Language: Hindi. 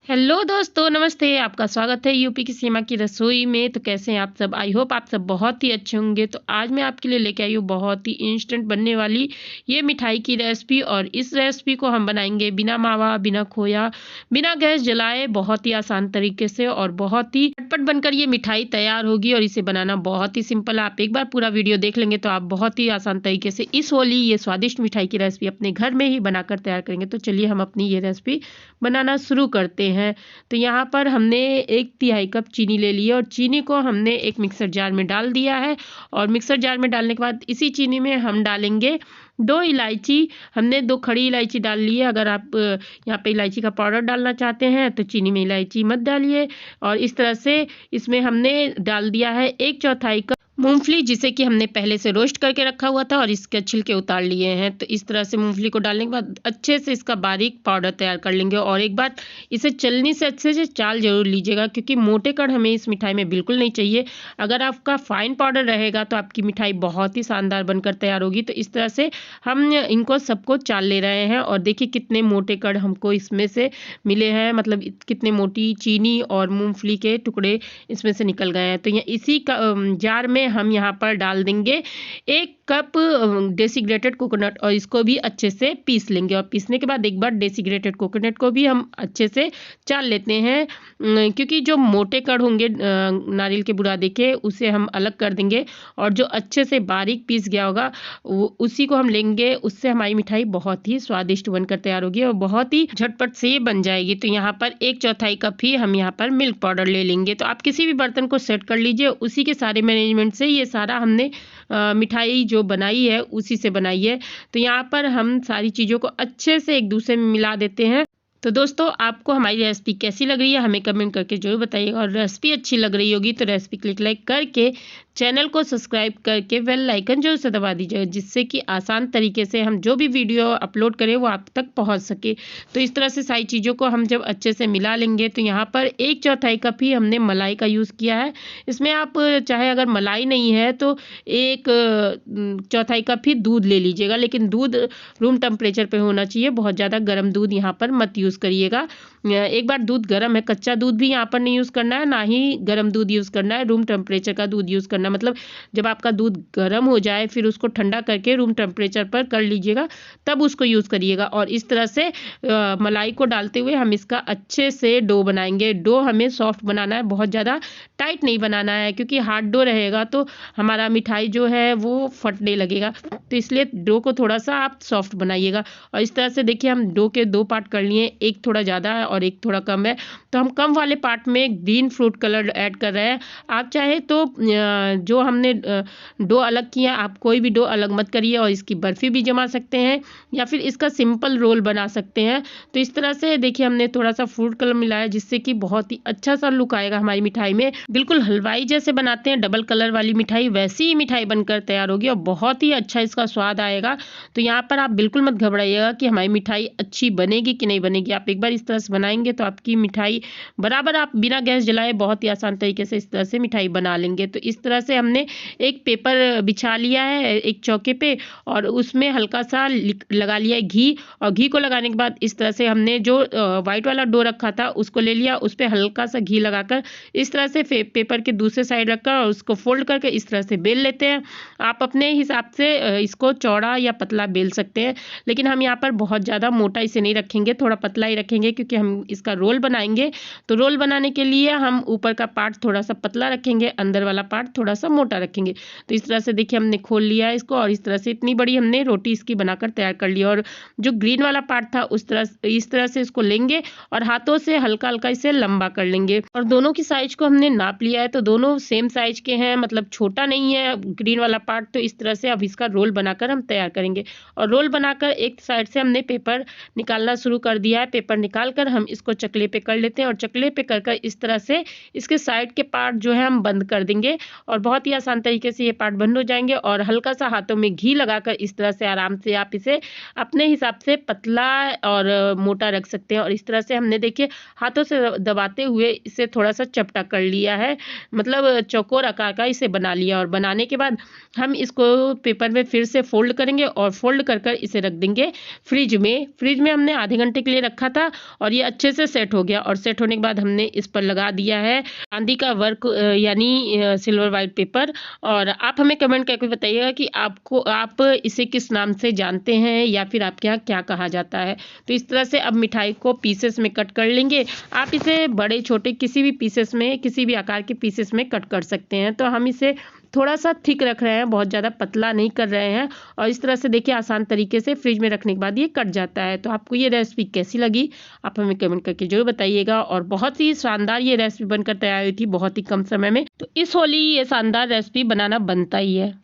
हेलो दोस्तों, नमस्ते। आपका स्वागत है यूपी की सीमा की रसोई में। तो कैसे हैं आप सब? आई होप आप सब बहुत ही अच्छे होंगे। तो आज मैं आपके लिए लेके आई हूँ बहुत ही इंस्टेंट बनने वाली ये मिठाई की रेसिपी। और इस रेसिपी को हम बनाएंगे बिना मावा, बिना खोया, बिना गैस जलाए, बहुत ही आसान तरीके से और बहुत ही झटपट बनकर ये मिठाई तैयार होगी। और इसे बनाना बहुत ही सिंपल है। आप एक बार पूरा वीडियो देख लेंगे तो आप बहुत ही आसान तरीके से इस होली ये स्वादिष्ट मिठाई की रेसिपी अपने घर में ही बनाकर तैयार करेंगे। तो चलिए हम अपनी ये रेसिपी बनाना शुरू करते हैं। तो यहाँ पर हमने 1/3 कप चीनी ले ली है और चीनी को हमने एक मिक्सर जार में डाल दिया है। और मिक्सर जार में डालने के बाद इसी चीनी में हम डालेंगे 2 इलायची। हमने 2 खड़ी इलायची डाल ली है। अगर आप यहाँ पे इलायची का पाउडर डालना चाहते हैं तो चीनी में इलायची मत डालिए। और इस तरह से इसमें हमने डाल दिया है 1/4 कप मूंगफली, जिसे कि हमने पहले से रोस्ट करके रखा हुआ था और इसके छिलके उतार लिए हैं। तो इस तरह से मूंगफली को डालने के बाद अच्छे से इसका बारीक पाउडर तैयार कर लेंगे। और एक बार इसे चलनी से अच्छे से चाल जरूर लीजिएगा, क्योंकि मोटे कण हमें इस मिठाई में बिल्कुल नहीं चाहिए। अगर आपका फाइन पाउडर रहेगा तो आपकी मिठाई बहुत ही शानदार बनकर तैयार होगी। तो इस तरह से हम इनको सबको चाल ले रहे हैं। और देखिए कितने मोटे कण हमको इसमें से मिले हैं, मतलब कितने मोटी चीनी और मूंगफली के टुकड़े इसमें से निकल गए हैं। तो ये इसी जार में हम यहाँ पर डाल देंगे 1 कप डेसिग्रेटेड कोकोनट और इसको भी अच्छे से पीस लेंगे। और पीसने के बाद एक बार डेसिग्रेटेड कोकोनट को भी हम अच्छे से चाल लेते हैं, क्योंकि जो मोटे कण होंगे नारियल के बुरादे के, उसे हम अलग कर देंगे। और जो अच्छे से बारीक पीस गया होगा उसी को हम लेंगे। उससे हमारी मिठाई बहुत ही स्वादिष्ट बनकर तैयार होगी और बहुत ही झटपट से ये बन जाएगी। तो यहाँ पर 1/4 कप ही हम यहाँ पर मिल्क पाउडर ले लेंगे। तो आप किसी भी बर्तन को सेट कर लीजिए, उसी के सारे मैनेजमेंट से ये सारा हमने मिठाई जो बनाई है उसी से बनाई है। तो यहाँ पर हम सारी चीज़ों को अच्छे से एक दूसरे में मिला देते हैं। तो दोस्तों, आपको हमारी रेसिपी कैसी लग रही है हमें कमेंट करके जरूर बताइएगा। और रेसिपी अच्छी लग रही होगी तो रेसिपी क्लिक लाइक करके चैनल को सब्सक्राइब करके बेल आइकन जरूर से दबा दीजिएगा, जिससे कि आसान तरीके से हम जो भी वीडियो अपलोड करें वो आप तक पहुंच सके। तो इस तरह से सारी चीज़ों को हम जब अच्छे से मिला लेंगे तो यहाँ पर 1/4 कप ही हमने मलाई का यूज़ किया है। इसमें आप चाहे अगर मलाई नहीं है तो 1/4 कप ही दूध ले लीजिएगा, लेकिन दूध रूम टेम्परेचर पे होना चाहिए। बहुत ज़्यादा गर्म दूध यहाँ पर मत यूज़ करिएगा। एक बार दूध गर्म है, कच्चा दूध भी यहाँ पर नहीं यूज़ करना है, ना ही गर्म दूध यूज़ करना है। रूम टेम्परेचर का दूध यूज़ करना, मतलब जब आपका दूध गर्म हो जाए फिर उसको ठंडा करके रूम टेम्परेचर पर कर लीजिएगा, तब उसको यूज़ करिएगा। और इस तरह से मलाई को डालते हुए हम इसका अच्छे से डो बनाएंगे। डो हमें सॉफ्ट बनाना है, बहुत ज़्यादा टाइट नहीं बनाना है, क्योंकि हार्ड डो रहेगा तो हमारा मिठाई जो है वो फटने लगेगा। तो इसलिए डो को थोड़ा सा आप सॉफ्ट बनाइएगा। और इस तरह से देखिए हम डो के 2 पार्ट कर लिए, एक थोड़ा ज़्यादा है और एक थोड़ा कम है। तो हम कम वाले पार्ट में ग्रीन फ्रूट कलर ऐड कर रहे हैं। आप चाहे तो जो हमने डो अलग किया, आप कोई भी डो अलग मत करिए और इसकी बर्फ़ी भी जमा सकते हैं या फिर इसका सिंपल रोल बना सकते हैं। तो इस तरह से देखिए हमने थोड़ा सा फ्रूट कलर मिलाया, जिससे कि बहुत ही अच्छा सा लुक आएगा हमारी मिठाई में। बिल्कुल हलवाई जैसे बनाते हैं डबल कलर वाली मिठाई, वैसी ही मिठाई बनकर तैयार होगी और बहुत ही अच्छा इसका स्वाद आएगा। तो यहाँ पर आप बिल्कुल मत घबराइएगा कि हमारी मिठाई अच्छी बनेगी कि नहीं बनेगी। आप एक बार इस तरह से बनाएंगे तो आपकी मिठाई बराबर आप बिना गैस जलाए बहुत ही आसान तरीके से इस तरह से मिठाई बना लेंगे। तो इस तरह से हमने एक पेपर बिछा लिया है एक चौके पे और उसमें हल्का सा लगा लिया है घी। और घी को लगाने के बाद इस तरह से हमने जो वाइट वाला डो रखा था उसको ले लिया, उस पर हल्का सा घी लगाकर इस तरह से पेपर के दूसरे साइड रखकर और उसको फोल्ड करके इस तरह से बेल लेते हैं। आप अपने हिसाब से इसको चौड़ा या पतला बेल सकते हैं, लेकिन हम यहाँ पर बहुत ज़्यादा मोटा इसे नहीं रखेंगे, थोड़ा पतला ही रखेंगे, क्योंकि हम इसका रोल बनाएंगे। तो रोल बनाने के लिए हम ऊपर का पार्ट थोड़ा सा पतला रखेंगे, अंदर वाला पार्ट थोड़ा सा मोटा रखेंगे। तो इस तरह से देखिए हमने खोल लिया है इसको और इस तरह से इतनी बड़ी हमने रोटी इसकी बनाकर तैयार कर ली। और जो ग्रीन वाला पार्ट था इस तरह से इसको लेंगे और हाथों से हल्का हल्का इसे लंबा कर लेंगे। और दोनों की साइज को हमने नाप लिया है, तो दोनों सेम साइज के हैं, मतलब छोटा नहीं है ग्रीन वाला पार्ट। तो इस तरह से अब इसका रोल बनाकर हम तैयार करेंगे। और रोल बनाकर एक साइड से हमने पेपर निकालना शुरू कर दिया है। पेपर निकाल कर हम इसको चकले पे कर लेते हैं और चकले पे कर कर इस तरह से इसके साइड के पार्ट जो है हम बंद कर देंगे। और बहुत ही आसान तरीके से ये पार्ट बंद हो जाएंगे। और हल्का सा हाथों में घी लगाकर इस तरह से आराम से आप इसे अपने हिसाब से पतला और मोटा रख सकते हैं। और इस तरह से हमने देखिए हाथों से दबाते हुए इसे थोड़ा सा चपटा कर लिया है, मतलब चौकोर आकार का इसे बना लिया। और बनाने के बाद हम इसको पेपर में फिर से फोल्ड करेंगे और फोल्ड कर कर इसे रख देंगे फ्रिज में। फ्रिज में हमने आधे घंटे के लिए रखा था और ये अच्छे से सेट हो गया और सेट होने के बाद हमने इस पर लगा दिया है चांदी का वर्क यानी सिल्वर वाइट पेपर। और आप हमें कमेंट करके बताइएगा कि आप इसे किस नाम से जानते हैं या फिर आपके यहाँ क्या कहा जाता है। तो इस तरह से अब मिठाई को पीसेस में कट कर लेंगे। आप इसे बड़े छोटे किसी भी पीसेस में, किसी भी आकार के पीसेस में कट कर सकते हैं। तो हम इसे थोड़ा सा थिक रख रहे हैं, बहुत ज़्यादा पतला नहीं कर रहे हैं। और इस तरह से देखिए आसान तरीके से फ्रिज में रखने के बाद ये कट जाता है। तो आपको ये रेसिपी कैसी लगी आप हमें कमेंट करके जरूर बताइएगा। और बहुत ही शानदार ये रेसिपी बनकर तैयार हुई थी बहुत ही कम समय में। तो इस होली ये शानदार रेसिपी बनाना बनता ही है।